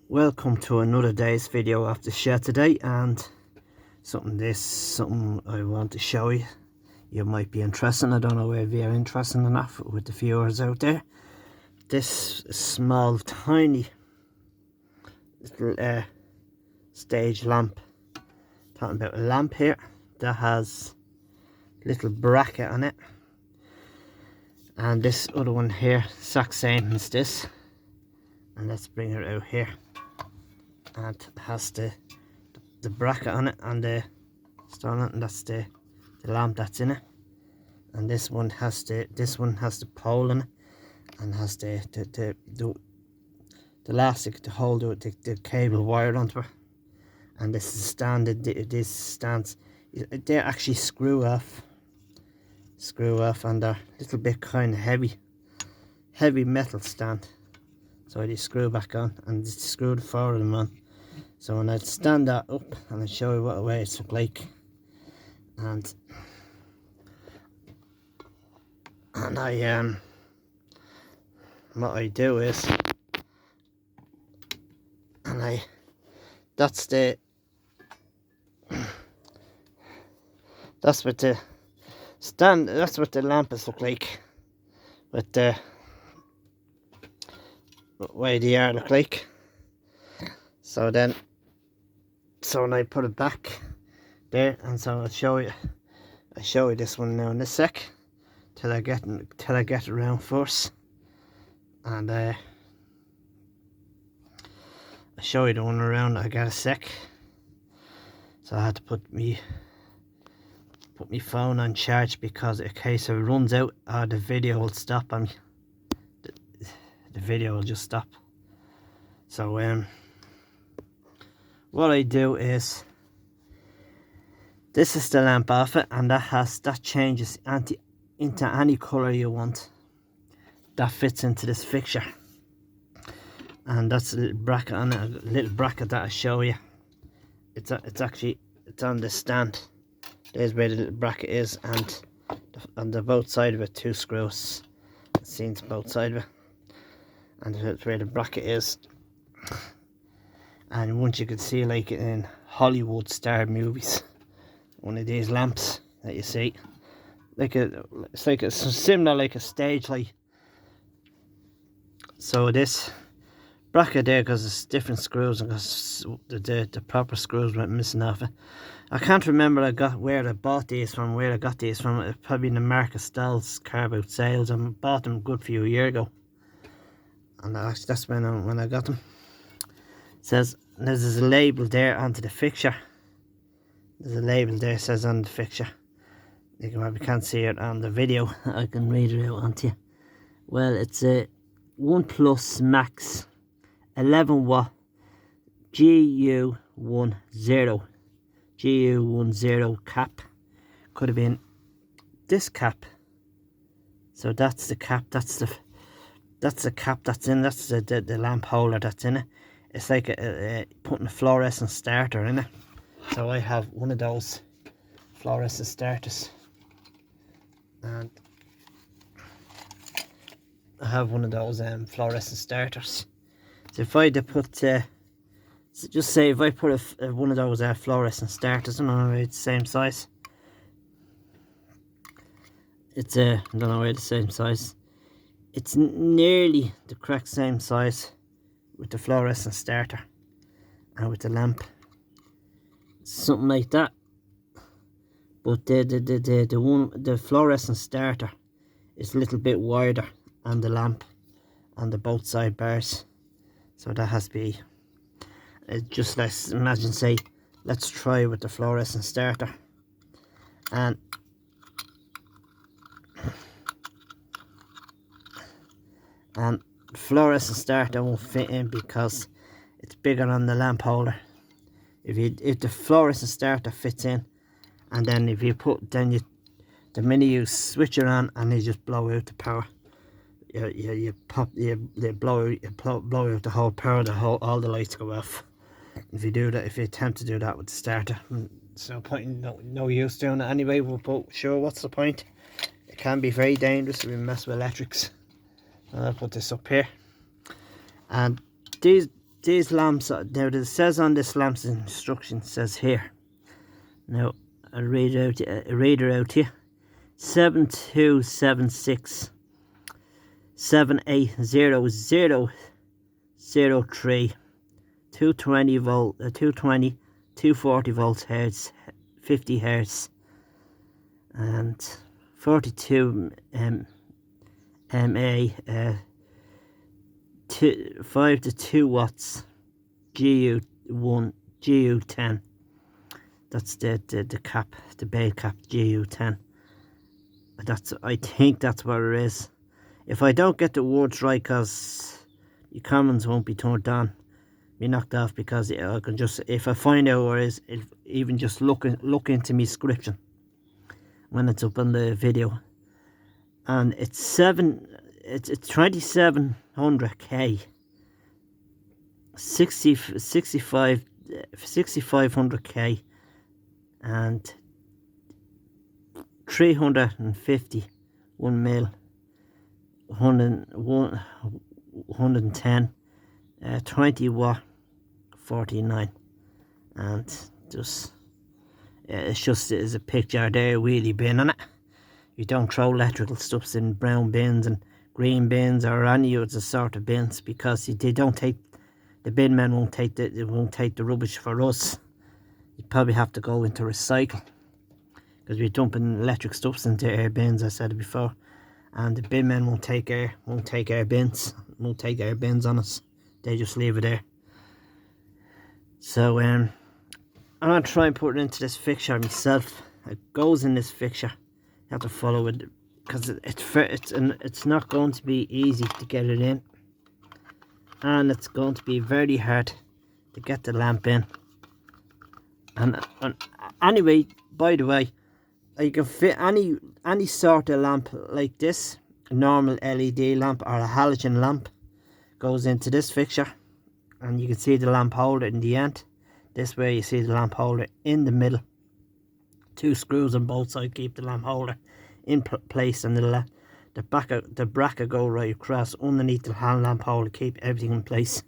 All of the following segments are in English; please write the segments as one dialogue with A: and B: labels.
A: Welcome to another day's video of the shed today, and something I want to show you. You might be interested. I don't know if you're interested enough with the viewers out there. This small tiny little stage lamp. Talking about a lamp here that has little bracket on it, and this other one here, exact same as this. And let's bring it out here. And it has the bracket on it and the stone on it, and that's the lamp that's in it. And this one has the pole in it, and has the elastic to hold the cable wire onto it. And this is standard. These stands, they actually screw off, and they're a little bit kind of heavy metal stand. So they screw back on, and just screw the four of them on. So when I stand that up, and I'll show you what way it's like, and I what I do is, that's what the stand, that's what the lamps look like, with the way they are look like. So when I put it back there, and so I'll show you this one now in a sec, till I get it around first, and I'll show you the one around. I got a sec, so I had to put me phone on charge, because in case it runs out, the video will stop on me. The video will just stop. So what I do is, this is the lamp off it, and that changes into any colour you want. That fits into this fixture, and that's a little bracket on it, a little bracket that I show you. It's on the stand. There's where the little bracket is, and on the both side of it, two screws. Seams both sides of it, and that's where the bracket is. And once you could see, like in Hollywood star movies, one of these lamps that you see, it's similar like a stage light. So this bracket there, because it's different screws, and because the proper screws went missing off it. I can't remember where I bought these from, where I got these from. It's probably in the Market Stalls carve out sales. I bought them a good few years ago, and that's when I got them. It says, there's a label there onto the fixture. There's a label there, says on the fixture. You probably can't see it on the video. I can read it out onto you. Well, it's a 1 Plus Max 11 watt GU10 cap. Could have been this cap. So that's the cap. That's the cap that's in. That's the lamp holder that's in it. It's like putting a fluorescent starter in it. So I have one of those fluorescent starters, and I have one of those fluorescent starters. So if I put so just say if I put one of those fluorescent starters, I don't know, it's the same size. It's I don't know where the same size. It's nearly the correct same size with the fluorescent starter and with the lamp, something like that. But the fluorescent starter is a little bit wider on the lamp, on the both side bars. So that has to be just, let's imagine, say, let's try with the fluorescent starter, and fluorescent starter won't fit in because it's bigger on the lamp holder. If the fluorescent starter fits in, and then if you put, the minute you switch it on and you just blow out the power, you blow out the whole power, all the lights go off. If you do that, if you attempt to do that with the starter, so no use doing it anyway. But sure, what's the point? It can be very dangerous if you mess with electrics. I'll put this up here, and these lamps, now it says on this lamp's instruction, says here. Now I'll read it out here. 7276 7800003 220 volt 220 240 volts hertz 50 hertz and 42 MA 5 to 2 watts GU10. That's the cap, the bay cap, GU10. I think that's what it is. If I don't get the words right, because your comments won't be turned on, be knocked off, because I can just, if I find out where it is, even just look into my description when it's up on the video. And it's 2700K, 6500K, and 350 1 mil, 110, 20 watt, 49, and just it's just as a picture there, wheelie bin on it. You don't throw electrical stuffs in brown bins and green bins or any other sort of bins, because they don't take, the bin men won't take the rubbish for us. You probably have to go into recycle, because we're dumping electric stuffs into air bins, I said it before, and the bin men won't take our bins on us. They just leave it there. So I'm gonna try and put it into this fixture myself. It goes in this fixture. You have to follow it, because it's not going to be easy to get it in, and it's going to be very hard to get the lamp in. And anyway, by the way, you can fit any sort of lamp like this, a normal LED lamp or a halogen lamp, goes into this fixture, and you can see the lamp holder in the end. This way you see the lamp holder in the middle. 2 screws on both sides keep the lamp holder in place, and the bracket go right across underneath the lamp holder, keep everything in place.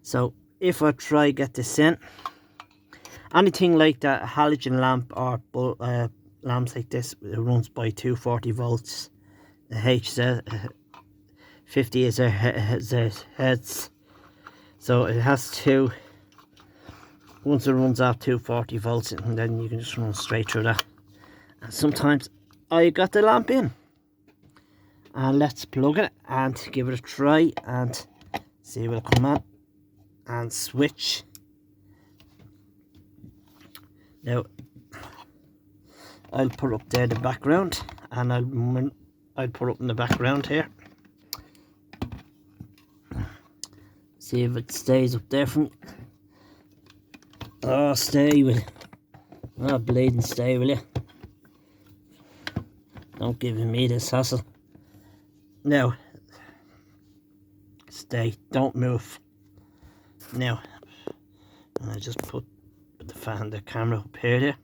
A: So if I try get this in, anything like that, halogen lamp or lamps like this, it runs by 240 volts. The H50 is a hertz, so it has to, once it runs off 240 volts, and then you can just run straight through that. And sometimes I got the lamp in, and let's plug it and give it a try and see what will come on, and switch. Now I'll put up there the background, and I'll put up in the background here. See if it stays up there for me. Oh, stay will. Oh, bleeding stay, will you? Don't give me this hassle. Now, stay, don't move. Now, I just put the camera up here.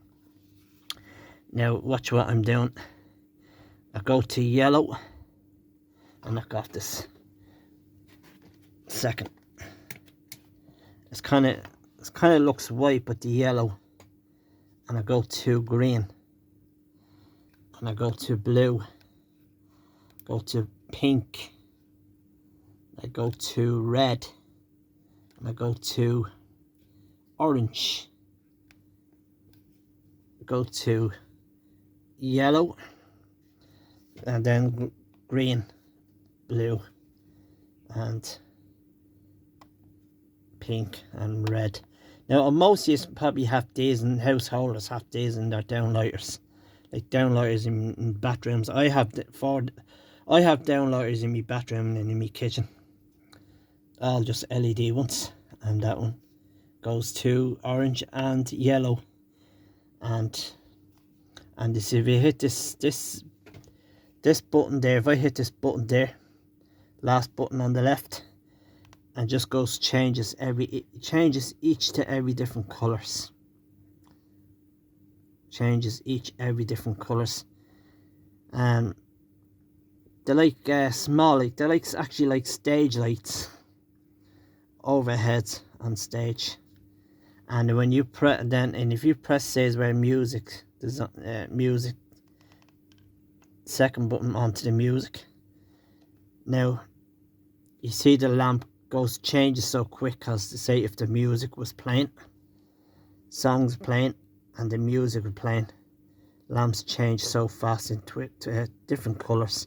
A: Now, watch what I'm doing. I go to yellow and knock off this second. It's kind of looks white, but the yellow, and I go to green, and I go to blue, go to pink, I go to red, and I go to orange, I go to yellow, and then green, blue, and pink and red. Now most of you probably have these, and householders have these in their downlighters, like downlighters in bathrooms. I have downlighters in my bathroom and in my kitchen, all just LED ones, and that one goes to orange and yellow. And this, if you hit this button there, if I hit this button there, last button on the left, and just goes changes each to every different colours. Changes every different colours. They're like small, they're like actually like stage lights, overheads on stage. And when you press if you press says where music, there's music, second button onto the music. Now you see the lamp changes so quick, because to say if the music was playing, songs playing, and the music was playing, lamps change so fast into it to different colours.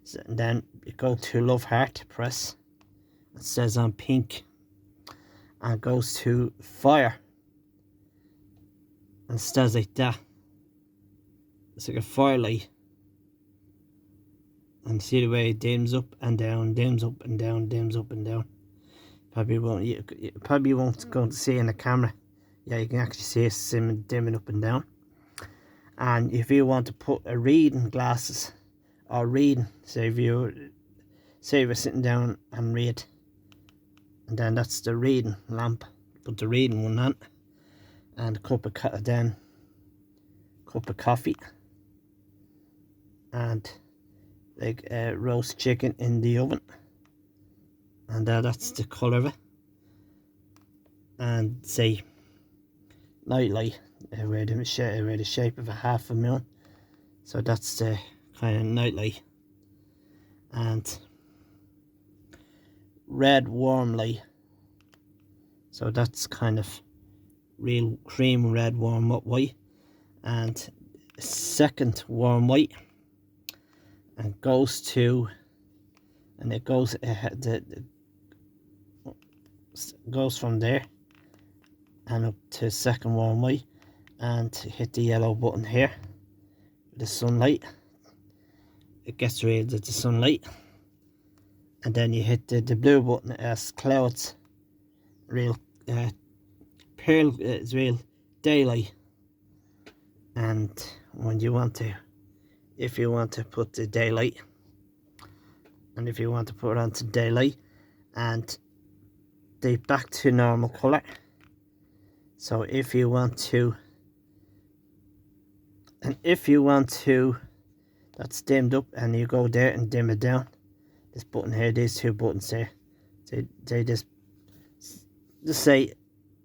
A: So, and then you go to Love Heart, press, it says on pink, and it goes to fire, and it stays like that. It's like a firelight, and see the way it dims up and down, dims up and down, dims up and down. You probably won't go to see in the camera. Yeah, you can actually see it dimming up and down. And if you want to put a reading glasses or reading, say if you're sitting down and read, and then that's the reading lamp. Put the reading one on, and a cup of coffee, and like roast chicken in the oven, and that's the colour of it. And say nightlight, where the shape of a half a moon, so that's the kind of nightlight. And red warm light, so that's kind of real cream red warm white. And second warm white, and goes to, and it goes goes from there and up to second warm white, and hit the yellow button here, the sunlight, it gets rid of the sunlight. And then you hit the blue button as clouds, real pearl, it's real daylight. And when you want to, if you want to put the daylight, and if you want to put it onto daylight, and they back to normal colour. So if you want to, that's dimmed up, and you go there and dim it down. This button here, these two buttons here, they just say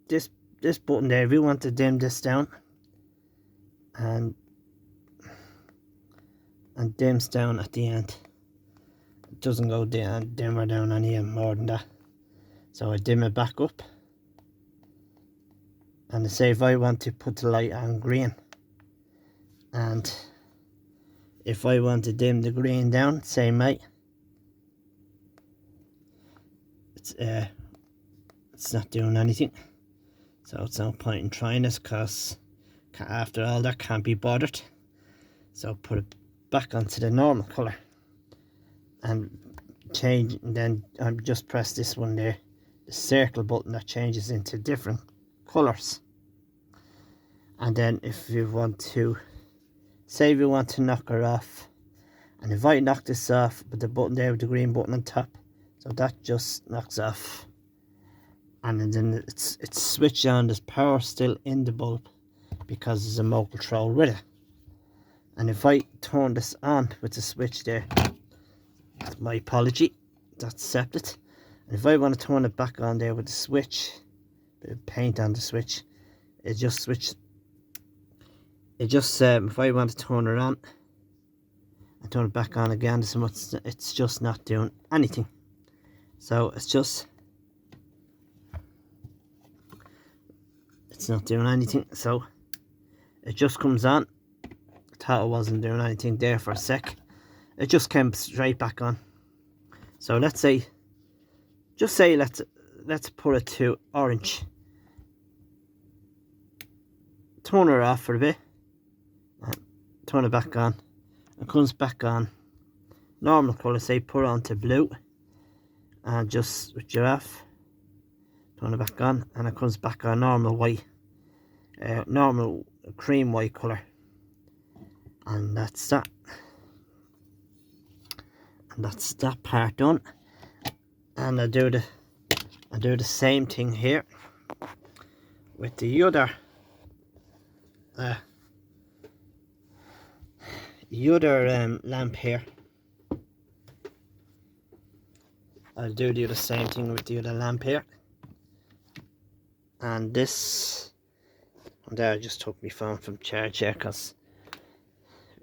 A: this button there, if you want to dim this down, and dims down at the end. It doesn't go dimmer down any more than that. So I dim it back up, and I say if I want to put the light on green, and if I want to dim the green down, same way. It's not doing anything, so it's no point in trying this, because after all that can't be bothered. So put it back onto the normal colour and change, and then I just press this one there, the circle button that changes into different colours. And then if you want to, say if you want to knock her off, and if I knock this off with the button there with the green button on top, so that just knocks off, and then it's switched on. There's power still in the bulb because there's a remote control with it. And if I turn this on with the switch there, that's my apology, that's separate. And if I want to turn it back on there with the switch, bit of paint on the switch, it just switch. It just if I want to turn it on and turn it back on again, it's just not doing anything. So it's not doing anything. So it just comes on. I thought it wasn't doing anything there for a sec. It just came straight back on. So let's say let's put it to orange. Turn her off for a bit, and turn it back on. It comes back on normal colour. Say put it on to blue, and just switch it off, turn it back on, and it comes back on normal white, normal cream white colour. And that's that. And that's that part done. And I do the same thing here with the other lamp here. I'll do the same thing with the other lamp here. And this, and there I just took my phone from charge here because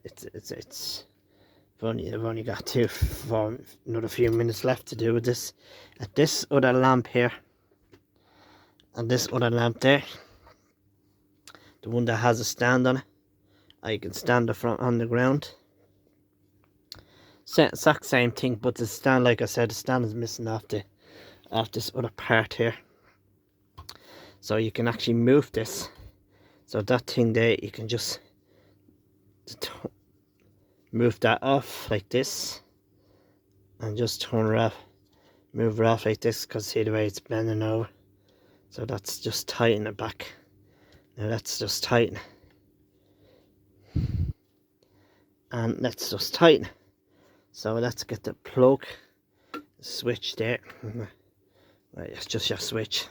A: I've only got for another few minutes left to do with this. At this other lamp here, and this other lamp there, the one that has a stand on it, I can stand it from on the ground. Exact same thing, but the stand, like I said, the stand is missing off this other part here. So you can actually move this. So that thing there, you can just move that off like this, and just turn it off, move it off like this, because see the way it's bending over. So that's just tighten it back. Now let's just tighten, and let's just tighten. So let's get the plug switch there. Right, it's just your switch,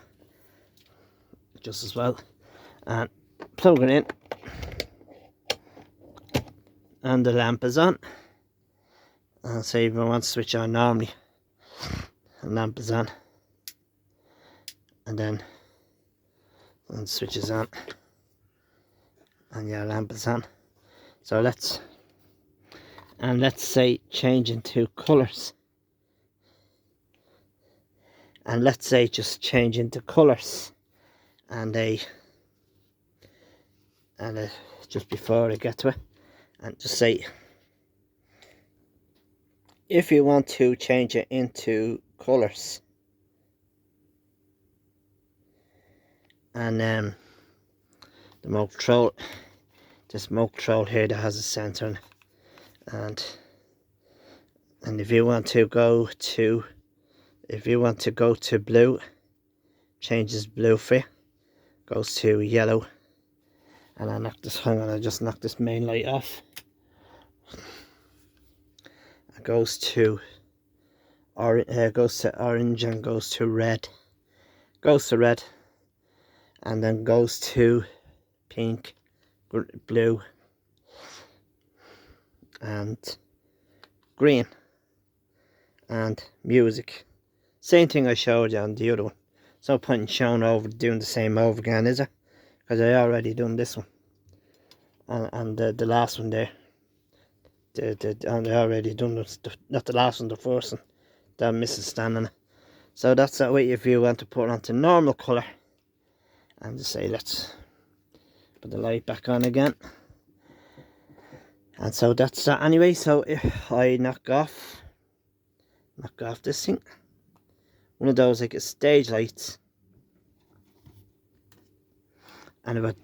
A: just as well, and plug it in, and the lamp is on. And say if I want to switch on normally, the lamp is on, and then and switches on, and your lamp is on. So let's say change into colours, and let's say just change into colours, and just before I get to it, and just say if you want to change it into colours, and the smoke control, the smoke control here that has a sensor in it, and if you want to go to blue, changes blue for you, goes to yellow, and I just knock this main light off. It goes to orange, and goes to red, and then goes to pink, blue, and green, and music. Same thing I showed you on the other one. So no point in showing doing the same over again, is it? Because I already done this one, and the last one there. And I already done this, not the last one, the first one. That misses standing. So that's that way. If you want to put it onto normal colour, and just say let's put the light back on again. And so that's that anyway. So if I knock off this thing, one of those like a stage lights, and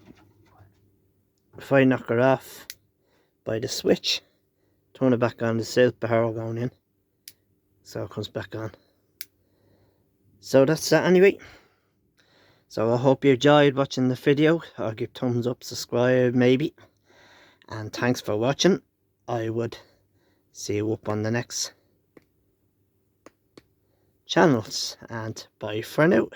A: if I knock her off by the switch, turn it back on, the silver arrow going in, so it comes back on. So that's that anyway. So I hope you enjoyed watching the video. I'll give thumbs up, subscribe maybe, and thanks for watching. I would see you up on the next channels, and bye for now.